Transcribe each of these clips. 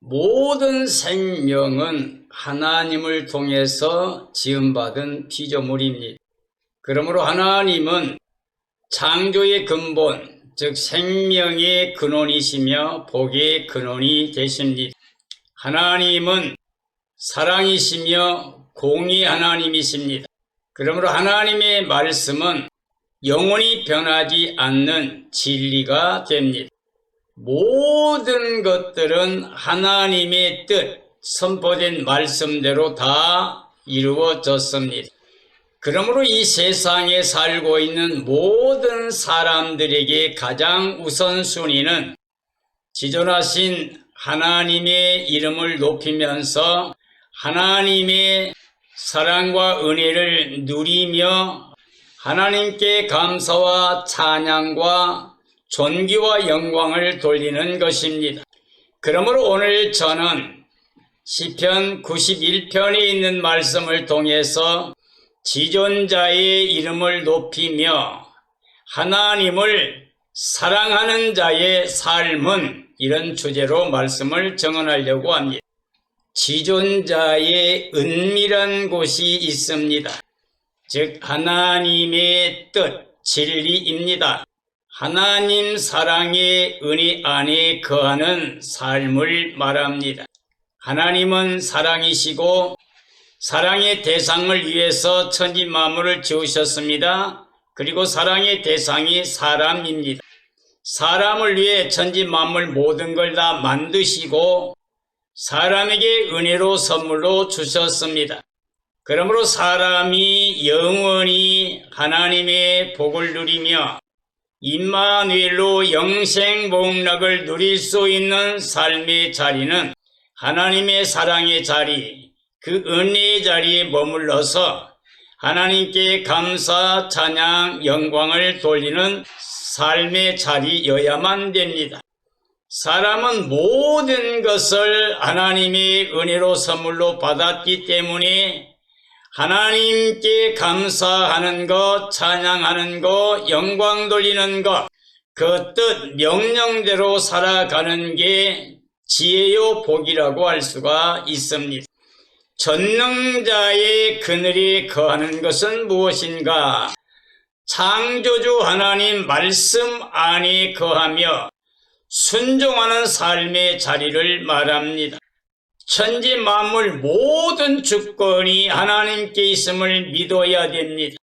모든 생명은 하나님을 통해서 지음받은 피조물입니다. 그러므로 하나님은 창조의 근본, 즉 생명의 근원이시며 복의 근원이 되십니다. 하나님은 사랑이시며 공의 하나님이십니다. 그러므로 하나님의 말씀은 영원히 변하지 않는 진리가 됩니다. 모든 것들은 하나님의 뜻, 선포된 말씀대로 다 이루어졌습니다. 그러므로 이 세상에 살고 있는 모든 사람들에게 가장 우선순위는 지존하신 하나님의 이름을 높이면서 하나님의 사랑과 은혜를 누리며 하나님께 감사와 찬양과 존귀와 영광을 돌리는 것입니다. 그러므로 오늘 저는 시편 91편에 있는 말씀을 통해서 지존자의 이름을 높이며 하나님을 사랑하는 자의 삶은 이런 주제로 말씀을 정언하려고 합니다. 지존자의 은밀한 곳이 있습니다. 즉 하나님의 뜻, 진리입니다. 하나님 사랑의 은혜 안에 거하는 삶을 말합니다. 하나님은 사랑이시고 사랑의 대상을 위해서 천지 만물을 지으셨습니다. 그리고 사랑의 대상이 사람입니다. 사람을 위해 천지 만물 모든 걸 다 만드시고 사람에게 은혜로 선물로 주셨습니다. 그러므로 사람이 영원히 하나님의 복을 누리며 임마누엘로 영생복락을 누릴 수 있는 삶의 자리는 하나님의 사랑의 자리, 그 은혜의 자리에 머물러서 하나님께 감사, 찬양, 영광을 돌리는 삶의 자리여야만 됩니다. 사람은 모든 것을 하나님의 은혜로 선물로 받았기 때문에 하나님께 감사하는 것, 찬양하는 것, 영광 돌리는 것, 그 뜻, 명령대로 살아가는 게 지혜요 복이라고 할 수가 있습니다. 전능자의 그늘에 거하는 것은 무엇인가? 창조주 하나님 말씀 안에 거하며 순종하는 삶의 자리를 말합니다. 천지 만물 모든 주권이 하나님께 있음을 믿어야 됩니다.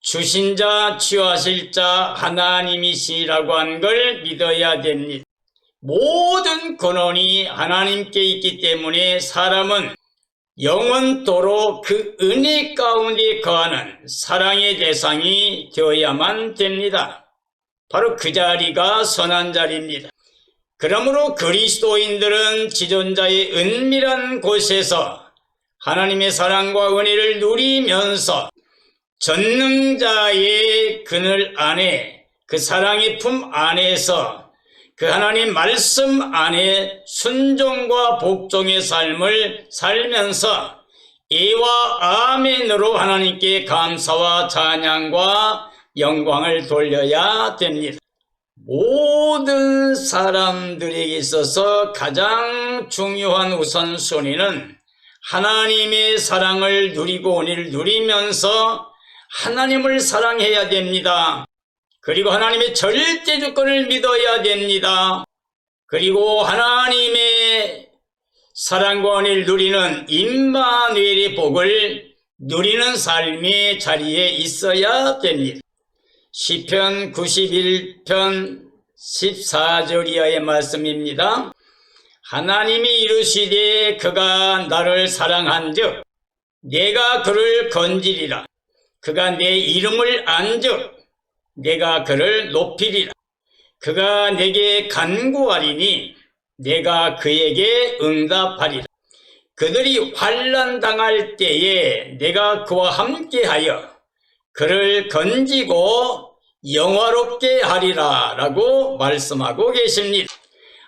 주신 자, 취하실 자 하나님이시라고 한 걸 믿어야 됩니다. 모든 근원이 하나님께 있기 때문에 사람은 영원토록 그 은혜 가운데 거하는 사랑의 대상이 되어야만 됩니다. 바로 그 자리가 선한 자리입니다. 그러므로 그리스도인들은 지존자의 은밀한 곳에서 하나님의 사랑과 은혜를 누리면서 전능자의 그늘 안에, 그 사랑의 품 안에서 그 하나님 말씀 안에 순종과 복종의 삶을 살면서 예와 아멘으로 하나님께 감사와 찬양과 영광을 돌려야 됩니다. 모든 사람들에게 있어서 가장 중요한 우선순위는 하나님의 사랑을 누리고 은혜를 누리면서 하나님을 사랑해야 됩니다. 그리고 하나님의 절대 주권을 믿어야 됩니다. 그리고 하나님의 사랑과 은혜를 누리는 임마누엘의 복을 누리는 삶의 자리에 있어야 됩니다. 시편 91편 14절 이하의 말씀입니다. 하나님이 이르시되 그가 나를 사랑한즉 내가 그를 건지리라. 그가 내 이름을 안즉 내가 그를 높이리라. 그가 내게 간구하리니 내가 그에게 응답하리라. 그들이 환난 당할 때에 내가 그와 함께하여 그를 건지고 영화롭게 하리라 라고 말씀하고 계십니다.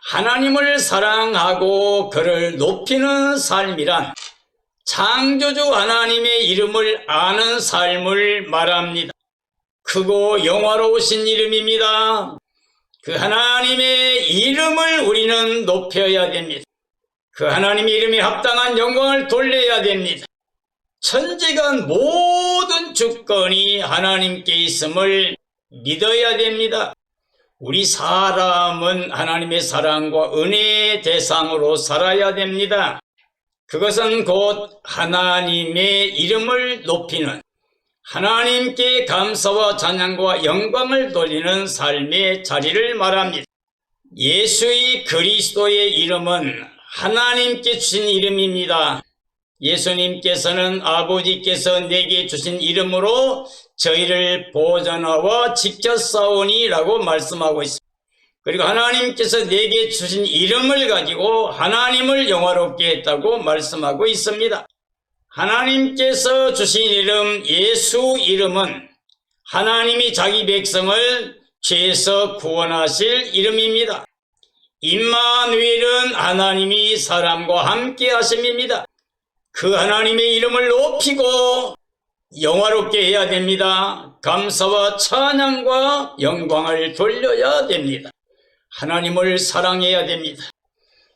하나님을 사랑하고 그를 높이는 삶이란 창조주 하나님의 이름을 아는 삶을 말합니다. 크고 영화로우신 이름입니다. 그 하나님의 이름을 우리는 높여야 됩니다. 그 하나님의 이름에 합당한 영광을 돌려야 됩니다. 천지간 모든 주권이 하나님께 있음을 믿어야 됩니다. 우리 사람은 하나님의 사랑과 은혜의 대상으로 살아야 됩니다. 그것은 곧 하나님의 이름을 높이는, 하나님께 감사와 찬양과 영광을 돌리는 삶의 자리를 말합니다. 예수의 그리스도의 이름은 하나님께 주신 이름입니다. 예수님께서는 아버지께서 내게 주신 이름으로 저희를 보존하와 지켰사오니 라고 말씀하고 있습니다. 그리고 하나님께서 내게 주신 이름을 가지고 하나님을 영화롭게 했다고 말씀하고 있습니다. 하나님께서 주신 이름 예수 이름은 하나님이 자기 백성을 죄에서 구원하실 이름입니다. 임마누엘은 하나님이 사람과 함께 하심입니다. 그 하나님의 이름을 높이고 영화롭게 해야 됩니다. 감사와 찬양과 영광을 돌려야 됩니다. 하나님을 사랑해야 됩니다.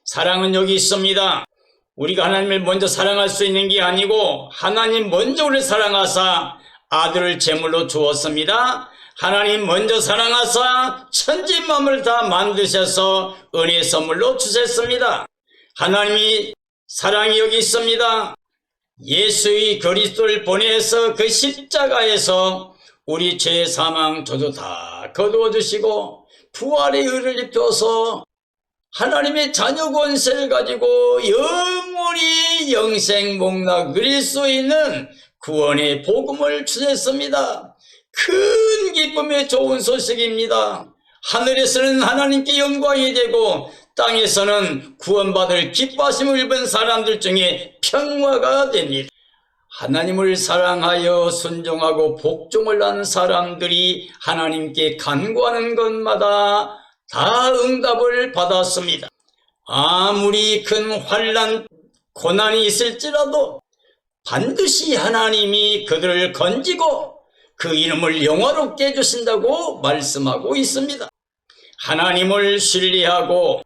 사랑은 여기 있습니다. 우리가 하나님을 먼저 사랑할 수 있는 게 아니고 하나님 먼저 우리를 사랑하사 아들을 제물로 주었습니다. 하나님 먼저 사랑하사 천지 만물을 다 만드셔서 은혜 선물로 주셨습니다. 하나님이 사랑이 여기 있습니다. 예수의 그리스도를 보내서 그 십자가에서 우리 죄 사망 저주 다 거두어 주시고 부활의 의를 입혀서 하나님의 자녀 권세를 가지고 영원히 영생 복락 누릴 수 있는 구원의 복음을 주셨습니다. 큰 기쁨의 좋은 소식입니다. 하늘에서는 하나님께 영광이 되고 땅에서는 구원받을 기뻐하심을 입은 사람들 중에 평화가 됩니다. 하나님을 사랑하여 순종하고 복종을 한 사람들이 하나님께 간구하는 것마다 다 응답을 받았습니다. 아무리 큰 환난, 고난이 있을지라도 반드시 하나님이 그들을 건지고 그 이름을 영화롭게 해주신다고 말씀하고 있습니다. 하나님을 신뢰하고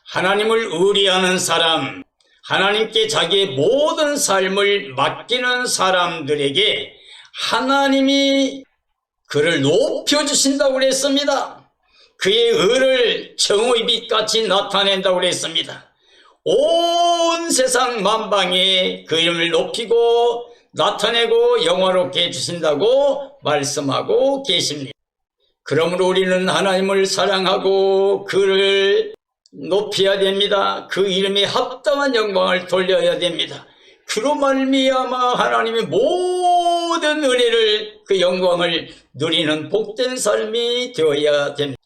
하나님을 의뢰하는 사람, 하나님께 자기의 모든 삶을 맡기는 사람들에게 하나님이 그를 높여주신다고 그랬습니다. 그의 의를 정오의 빛같이 나타낸다고 그랬습니다. 온 세상 만방에 그 이름을 높이고 나타내고 영화롭게 해주신다고 말씀하고 계십니다. 그러므로 우리는 하나님을 사랑하고 그를 높여야 됩니다. 그 이름에 합당한 영광을 돌려야 됩니다. 그로 말미암아 하나님의 모든 은혜를, 그 영광을 누리는 복된 삶이 되어야 됩니다.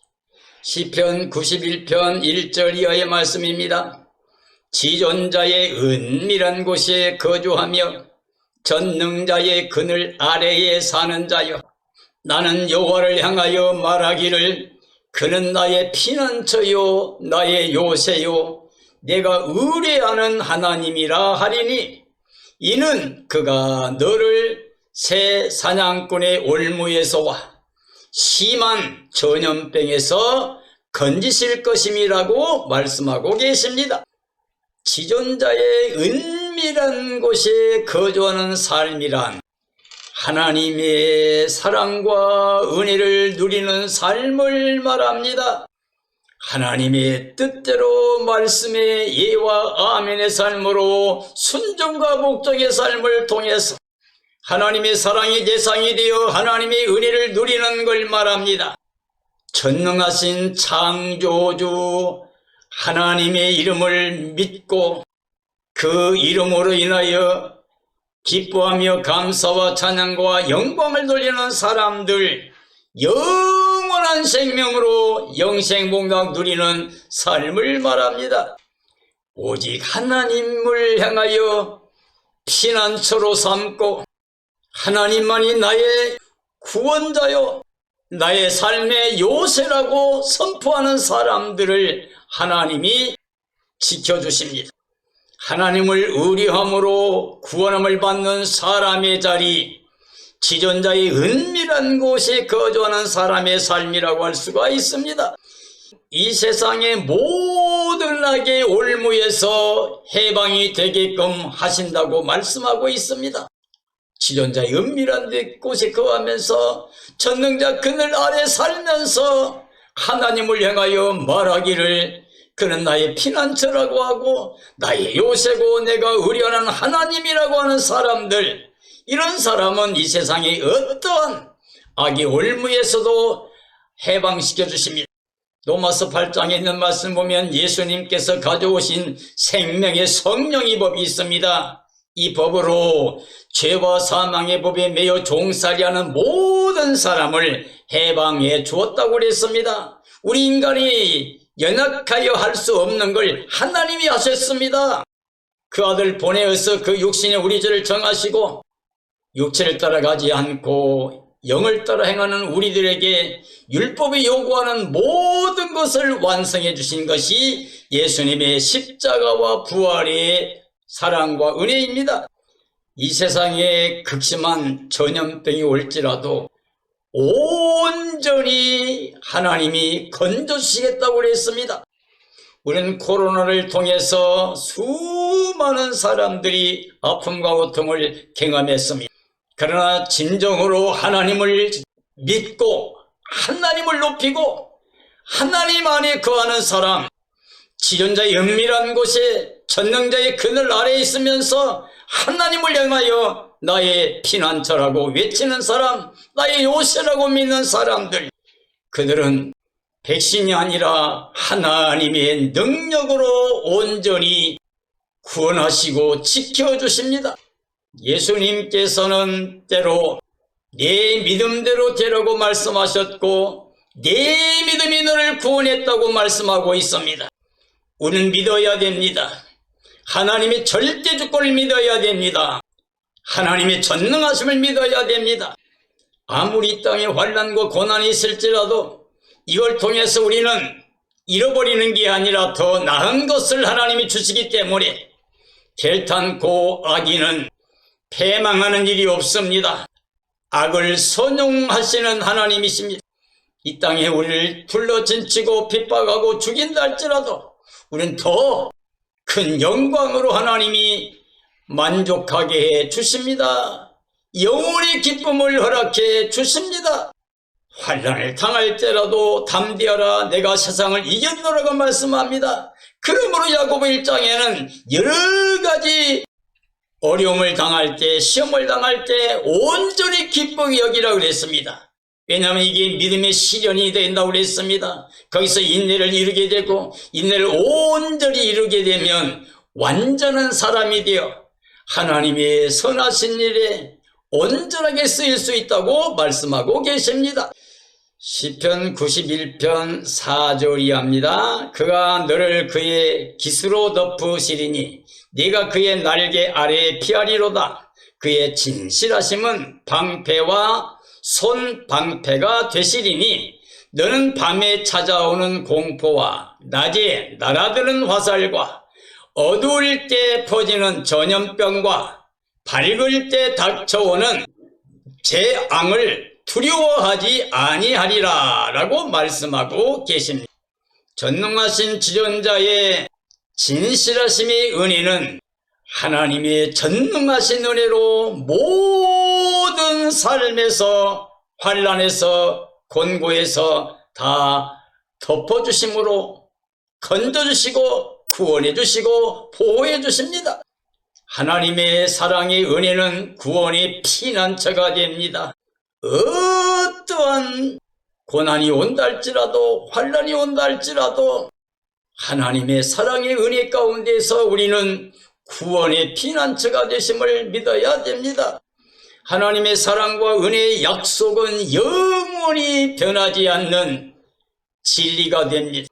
시편 91편 1절 이하의 말씀입니다. 지존자의 은밀한 곳에 거주하며 전능자의 그늘 아래에 사는 자여, 나는 여호와를 향하여 말하기를 그는 나의 피난처요 나의 요새요 내가 의뢰하는 하나님이라 하리니, 이는 그가 너를 새 사냥꾼의 올무에서와 심한 전염병에서 건지실 것임이라고 말씀하고 계십니다. 지존자의 은밀한 곳에 거주하는 삶이란 하나님의 사랑과 은혜를 누리는 삶을 말합니다. 하나님의 뜻대로 말씀의 예와 아멘의 삶으로 순종과 복종의 삶을 통해서 하나님의 사랑의 대상이 되어 하나님의 은혜를 누리는 걸 말합니다. 전능하신 창조주 하나님의 이름을 믿고 그 이름으로 인하여 기뻐하며 감사와 찬양과 영광을 돌리는 사람들, 영원한 생명으로 영생복락 누리는 삶을 말합니다. 오직 하나님을 향하여 피난처로 삼고 하나님만이 나의 구원자요 나의 삶의 요새라고 선포하는 사람들을 하나님이 지켜주십니다. 하나님을 의뢰함으로 구원함을 받는 사람의 자리, 지존자의 은밀한 곳에 거주하는 사람의 삶이라고 할 수가 있습니다. 이 세상의 모든 악의 올무에서 해방이 되게끔 하신다고 말씀하고 있습니다. 지존자의 은밀한 곳에 거하면서 전능자 그늘 아래 살면서 하나님을 향하여 말하기를 그는 나의 피난처라고 하고 나의 요새고 내가 의뢰하는 하나님이라고 하는 사람들, 이런 사람은 이 세상의 어떠한 악의 올무에서도 해방시켜 주십니다. 로마서 8장에 있는 말씀 보면 예수님께서 가져오신 생명의 성령의 법이 있습니다. 이 법으로 죄와 사망의 법에 매여 종살이하는 모든 사람을 해방해 주었다고 그랬습니다. 우리 인간이 연약하여 할 수 없는 걸 하나님이 하셨습니다. 그 아들 보내어서 그 육신의 우리 죄를 정하시고 육체를 따라가지 않고 영을 따라 행하는 우리들에게 율법이 요구하는 모든 것을 완성해 주신 것이 예수님의 십자가와 부활의 사랑과 은혜입니다. 이 세상에 극심한 전염병이 올지라도 온전히 하나님이 건져주시겠다고 그랬습니다. 우리는 코로나를 통해서 수많은 사람들이 아픔과 고통을 경험했습니다. 그러나 진정으로 하나님을 믿고 하나님을 높이고 하나님 안에 거하는 사람, 지존자의 은밀한 곳에 전능자의 그늘 아래에 있으면서 하나님을 향하여 나의 피난처라고 외치는 사람, 나의 요새라고 믿는 사람들, 그들은 백신이 아니라 하나님의 능력으로 온전히 구원하시고 지켜주십니다. 예수님께서는 때로 내 믿음대로 되라고 말씀하셨고 내 믿음이 너를 구원했다고 말씀하고 있습니다. 우리는 믿어야 됩니다. 하나님의 절대 주권을 믿어야 됩니다. 하나님의 전능하심을 믿어야 됩니다. 아무리 이 땅에 환난과 고난이 있을지라도 이걸 통해서 우리는 잃어버리는 게 아니라 더 나은 것을 하나님이 주시기 때문에 결탄코 악인은 패망하는 일이 없습니다. 악을 선용하시는 하나님이십니다. 이 땅에 우리를 둘러진치고 핍박하고 죽인다 할지라도 우리는 더 큰 영광으로 하나님이 만족하게 해 주십니다. 영원히 기쁨을 허락해 주십니다. 환난을 당할 때라도 담대하라 내가 세상을 이겼노라고 말씀합니다. 그러므로 야고보 1장에는 여러 가지 어려움을 당할 때, 시험을 당할 때 온전히 기쁘게 여기라고 그랬습니다. 왜냐하면 이게 믿음의 시련이 된다고 그랬습니다. 거기서 인내를 이루게 되고 인내를 온전히 이루게 되면 완전한 사람이 되어 하나님의 선하신 일에 온전하게 쓰일 수 있다고 말씀하고 계십니다. 시편 91편 4절이 합니다. 그가 너를 그의 깃으로 덮으시리니 네가 그의 날개 아래에 피하리로다. 그의 진실하심은 방패와 손방패가 되시리니 너는 밤에 찾아오는 공포와 낮에 날아드는 화살과 어두울 때 퍼지는 전염병과 밝을 때 닥쳐오는 재앙을 두려워하지 아니하리라 라고 말씀하고 계십니다. 전능하신 지존자의 진실하심의 은혜는 하나님의 전능하신 은혜로 모든 삶에서 환난에서 곤고에서 다 덮어주심으로 건져주시고 구원해주시고 보호해주십니다. 하나님의 사랑의 은혜는 구원의 피난처가 됩니다. 어떠한 고난이 온다 할지라도 환난이 온다 할지라도 하나님의 사랑의 은혜 가운데서 우리는 구원의 피난처가 되심을 믿어야 됩니다. 하나님의 사랑과 은혜의 약속은 영원히 변하지 않는 진리가 됩니다.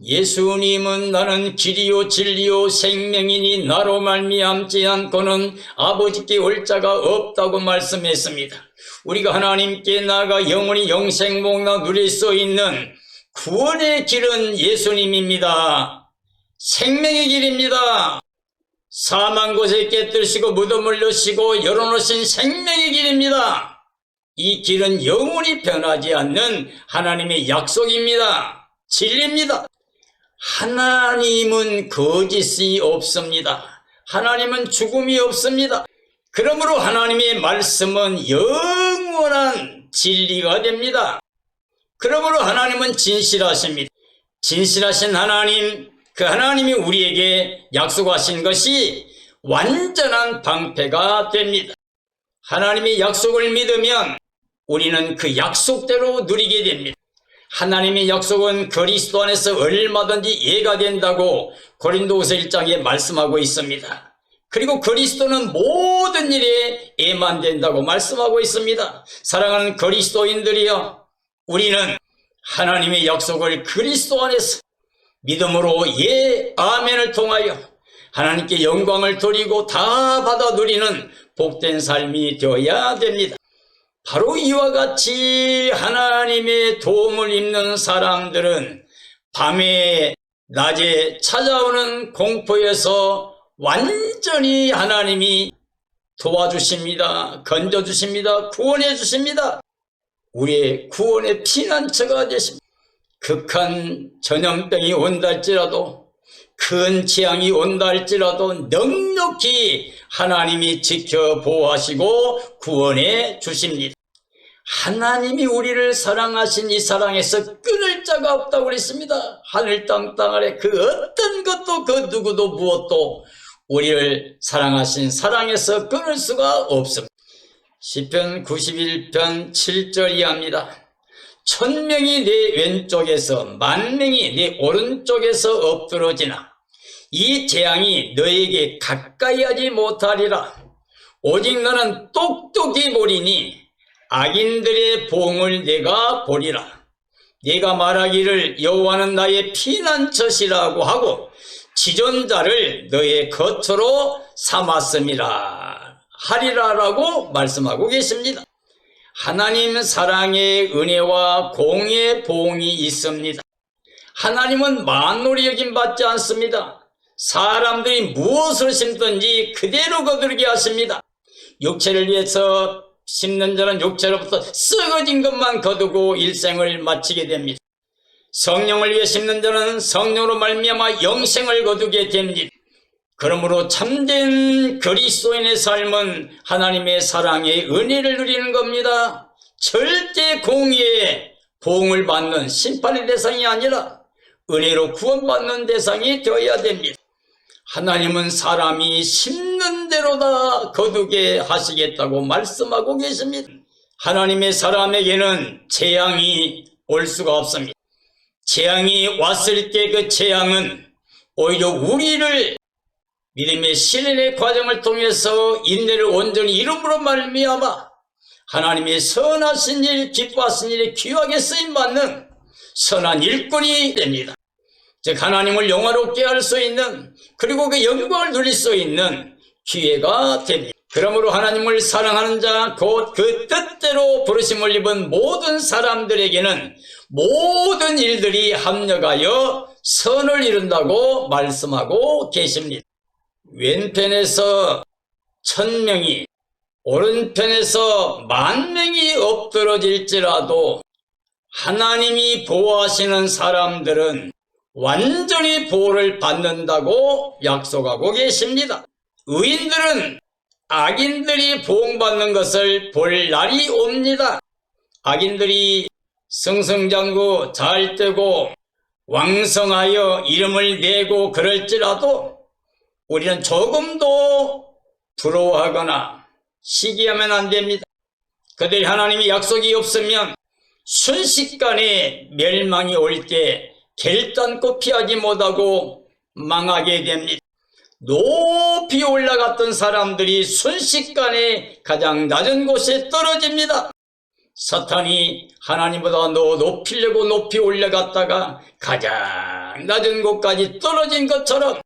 예수님은 나는 길이요 진리요 생명이니 나로 말미암지 않고는 아버지께 올 자가 없다고 말씀했습니다. 우리가 하나님께 나아가 영원히 영생복락 누릴 수 있는 구원의 길은 예수님입니다. 생명의 길입니다. 사망 곳에 깨뜨리시고 무덤을 여시고 열어놓으신 생명의 길입니다. 이 길은 영원히 변하지 않는 하나님의 약속입니다. 진리입니다. 하나님은 거짓이 없습니다. 하나님은 죽음이 없습니다. 그러므로 하나님의 말씀은 영원한 진리가 됩니다. 그러므로 하나님은 진실하십니다. 진실하신 하나님, 그 하나님이 우리에게 약속하신 것이 완전한 방패가 됩니다. 하나님의 약속을 믿으면 우리는 그 약속대로 누리게 됩니다. 하나님의 약속은 그리스도 안에서 얼마든지 이해가 된다고 고린도후서 1장에 말씀하고 있습니다. 그리고 그리스도는 모든 일에 예만 된다고 말씀하고 있습니다. 사랑하는 그리스도인들이여, 우리는 하나님의 약속을 그리스도 안에서 믿음으로 예, 아멘을 통하여 하나님께 영광을 돌리고 다 받아 누리는 복된 삶이 되어야 됩니다. 바로 이와 같이 하나님의 도움을 입는 사람들은 밤에 낮에 찾아오는 공포에서 완전히 하나님이 도와주십니다. 건져주십니다. 구원해 주십니다. 우리의 구원의 피난처가 되십니다. 극한 전염병이 온다 할지라도, 큰 재앙이 온다 할지라도 넉넉히 하나님이 지켜 보호하시고 구원해 주십니다. 하나님이 우리를 사랑하신 이 사랑에서 끊을 자가 없다고 그랬습니다. 하늘 땅 아래 그 어떤 것도 그 누구도 무엇도 우리를 사랑하신 사랑에서 끊을 수가 없습니다. 시편 91편 7절 이하입니다. 1000명이 내 왼쪽에서 10,000명이 내 오른쪽에서 엎드러지나 이 재앙이 너에게 가까이 하지 못하리라. 오직 너는 똑똑히 보리니 악인들의 봉을 내가 보리라. 네가 말하기를 여호와는 나의 피난처시라고 하고 지존자를 너의 거처로 삼았음이라 하리라라고 말씀하고 계십니다. 하나님 사랑의 은혜와 공의 보응이 있습니다. 하나님은 만홀히 여김받지 않습니다. 사람들이 무엇을 심든지 그대로 거두게 하십니다. 육체를 위해서 심는 자는 육체로부터 썩어진 것만 거두고 일생을 마치게 됩니다. 성령을 위해 심는 자는 성령으로 말미암아 영생을 거두게 됩니다. 그러므로 참된 그리스도인의 삶은 하나님의 사랑의 은혜를 누리는 겁니다. 절대 공의의 보응을 받는 심판의 대상이 아니라 은혜로 구원받는 대상이 되어야 됩니다. 하나님은 사람이 심는 대로 다 거두게 하시겠다고 말씀하고 계십니다. 하나님의 사람에게는 재앙이 올 수가 없습니다. 재앙이 왔을 때 그 재앙은 오히려 우리를 믿음의 신뢰의 과정을 통해서 인내를 온전히 이름으로 말미암아 하나님의 선하신 일, 기뻐하신 일에 귀하게 쓰임받는 선한 일꾼이 됩니다. 즉 하나님을 영화롭게 할 수 있는, 그리고 그 영광을 누릴 수 있는 기회가 됩니다. 그러므로 하나님을 사랑하는 자, 곧 그 뜻대로 부르심을 입은 모든 사람들에게는 모든 일들이 합력하여 선을 이룬다고 말씀하고 계십니다. 왼편에서 1000명이, 오른편에서 10,000명이 엎드러질지라도 하나님이 보호하시는 사람들은 완전히 보호를 받는다고 약속하고 계십니다. 의인들은 악인들이 보응받는 것을 볼 날이 옵니다. 악인들이 승승장구 잘 되고 왕성하여 이름을 내고 그럴지라도 우리는 조금도 부러워하거나 시기하면 안 됩니다. 그들이 하나님의 약속이 없으면 순식간에 멸망이 올 때 결단코 피하지 못하고 망하게 됩니다. 높이 올라갔던 사람들이 순식간에 가장 낮은 곳에 떨어집니다. 사탄이 하나님보다 더 높이려고 높이 올라갔다가 가장 낮은 곳까지 떨어진 것처럼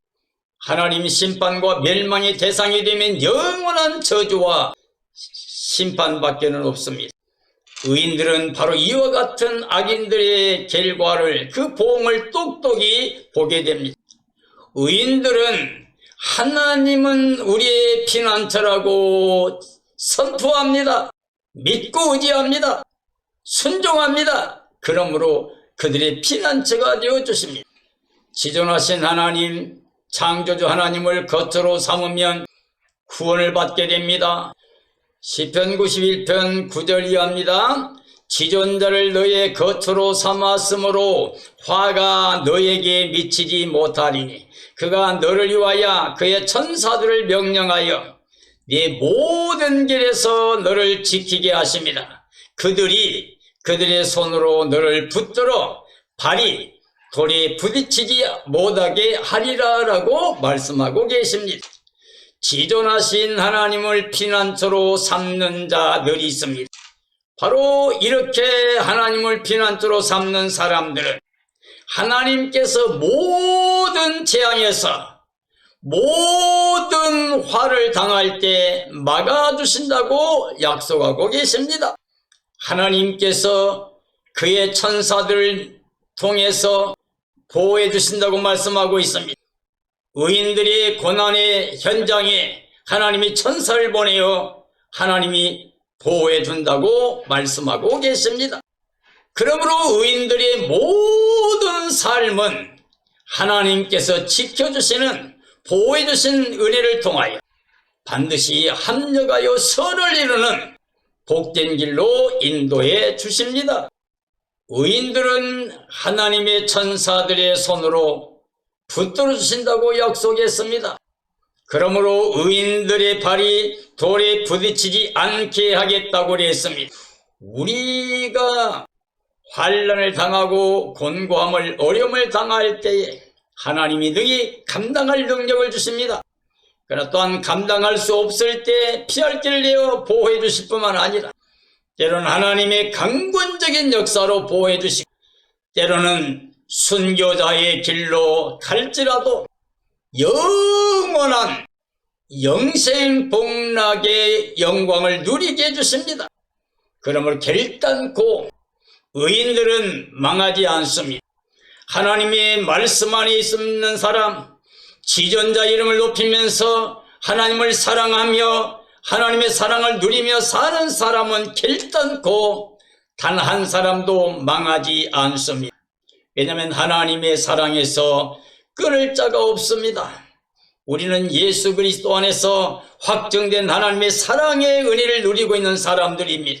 하나님 심판과 멸망의 대상이 되면 영원한 저주와 심판밖에는 없습니다. 의인들은 바로 이와 같은 악인들의 결과를, 그 보응을 똑똑히 보게 됩니다. 의인들은 하나님은 우리의 피난처라고 선포합니다. 믿고 의지합니다. 순종합니다. 그러므로 그들의 피난처가 되어주십니다. 지존하신 하나님, 창조주 하나님을 겉으로 삼으면 구원을 받게 됩니다. 시편 91편 9절 이하입니다. 지존자를 너의 겉으로 삼았으므로 화가 너에게 미치지 못하리니 그가 너를 위하여 그의 천사들을 명령하여 네 모든 길에서 너를 지키게 하십니다. 그들이 그들의 손으로 너를 붙들어 발이 돌에 부딪히지 못하게 하리라 라고 말씀하고 계십니다. 지존하신 하나님을 피난처로 삼는 자들이 있습니다. 바로 이렇게 하나님을 피난처로 삼는 사람들은 하나님께서 모든 재앙에서 모든 화를 당할 때 막아주신다고 약속하고 계십니다. 하나님께서 그의 천사들을 통해서 보호해 주신다고 말씀하고 있습니다. 의인들의 고난의 현장에 하나님이 천사를 보내어 하나님이 보호해 준다고 말씀하고 계십니다. 그러므로 의인들의 모든 삶은 하나님께서 지켜주시는 보호해 주신 은혜를 통하여 반드시 합력하여 선을 이루는 복된 길로 인도해 주십니다. 의인들은 하나님의 천사들의 손으로 붙들어 주신다고 약속했습니다. 그러므로 의인들의 발이 돌에 부딪히지 않게 하겠다고 했습니다. 우리가 환난을 당하고 곤고함을 어려움을 당할 때에 하나님이 능히 감당할 능력을 주십니다. 그러나 또한 감당할 수 없을 때 피할 길을 내어 보호해 주실 뿐만 아니라 때로는 하나님의 강권적인 역사로 보호해 주시고 때로는 순교자의 길로 갈지라도 영원한 영생복락의 영광을 누리게 해주십니다. 그러므로 결단코 의인들은 망하지 않습니다. 하나님의 말씀 안에 있는 사람, 지존자 이름을 높이면서 하나님을 사랑하며 하나님의 사랑을 누리며 사는 사람은 결단코 단 한 사람도 망하지 않습니다. 왜냐하면 하나님의 사랑에서 끊을 자가 없습니다. 우리는 예수 그리스도 안에서 확정된 하나님의 사랑의 은혜를 누리고 있는 사람들입니다.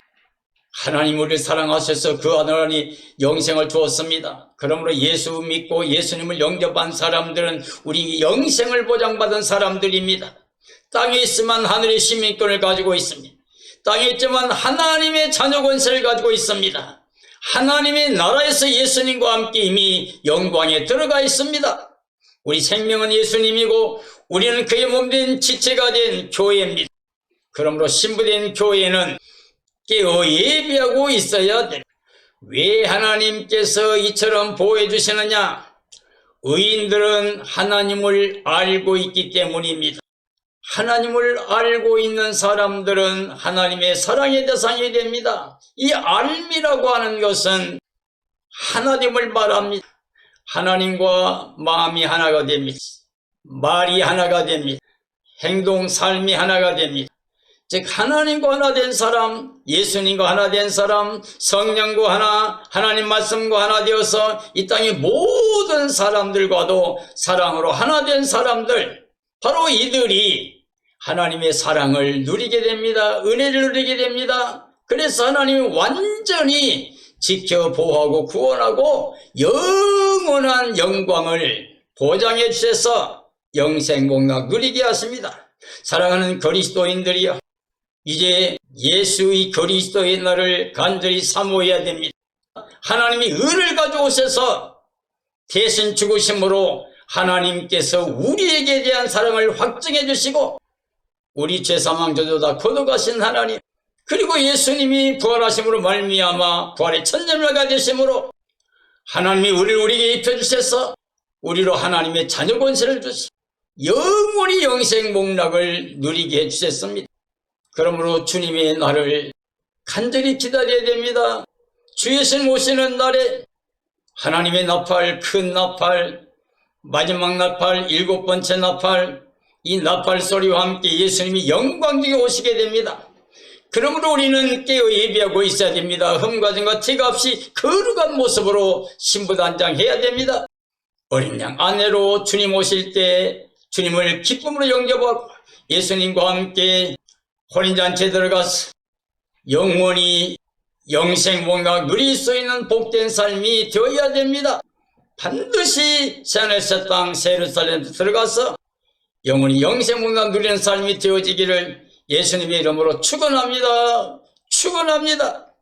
하나님 우리를 사랑하셔서 그 하나님 영생을 주었습니다. 그러므로 예수 믿고 예수님을 영접한 사람들은 우리 영생을 보장받은 사람들입니다. 땅에 있으면 하늘의 시민권을 가지고 있습니다. 땅에 있지만 하나님의 자녀 권세를 가지고 있습니다. 하나님의 나라에서 예수님과 함께 이미 영광에 들어가 있습니다. 우리 생명은 예수님이고 우리는 그의 몸된 지체가 된 교회입니다. 그러므로 신부된 교회는 깨어 예비하고 있어야 됩니다. 왜 하나님께서 이처럼 보호해 주시느냐? 의인들은 하나님을 알고 있기 때문입니다. 하나님을 알고 있는 사람들은 하나님의 사랑의 대상이 됩니다. 이 알미라고 하는 것은 하나님을 말합니다. 하나님과 마음이 하나가 됩니다. 말이 하나가 됩니다. 행동, 삶이 하나가 됩니다. 즉 하나님과 하나 된 사람, 예수님과 하나 된 사람, 성령과 하나, 하나님 말씀과 하나 되어서 이 땅의 모든 사람들과도 사랑으로 하나 된 사람들, 바로 이들이 하나님의 사랑을 누리게 됩니다. 은혜를 누리게 됩니다. 그래서 하나님이 완전히 지켜 보호하고 구원하고 영원한 영광을 보장해 주셔서 영생복락 누리게 하십니다. 사랑하는 그리스도인들이여, 이제 예수의 그리스도의 날을 간절히 사모해야 됩니다. 하나님이 의를 가져오셔서 대신 죽으심으로 하나님께서 우리에게 대한 사랑을 확증해 주시고 우리 죄사망 저주 다 거둬가신 하나님, 그리고 예수님이 부활하심으로 말미암아 부활의 천년을가 되심으로 하나님이 우리에게 입혀주셔서 우리로 하나님의 자녀 권세를 주시 영원히 영생복락을 누리게 해주셨습니다. 그러므로 주님의 날을 간절히 기다려야 됩니다. 주 예수님 오시는 날에 하나님의 나팔, 큰 나팔, 마지막 나팔, 7번째 나팔, 이 나팔 소리와 함께 예수님이 영광중에 오시게 됩니다. 그러므로 우리는 깨어 예비하고 있어야 됩니다. 흠과 점과 티가 없이 거룩한 모습으로 신부단장해야 됩니다. 어린 양 아내로 주님 오실 때 주님을 기쁨으로 영접하고 예수님과 함께 혼인잔치에 들어가서 영원히 영생봉락 누릴 수 있는 복된 삶이 되어야 됩니다. 반드시 새하늘새 땅 예루살렘에 들어가서 영원히 영생봉락 누리는 삶이 되어지기를 예수님의 이름으로 축원합니다. 축원합니다.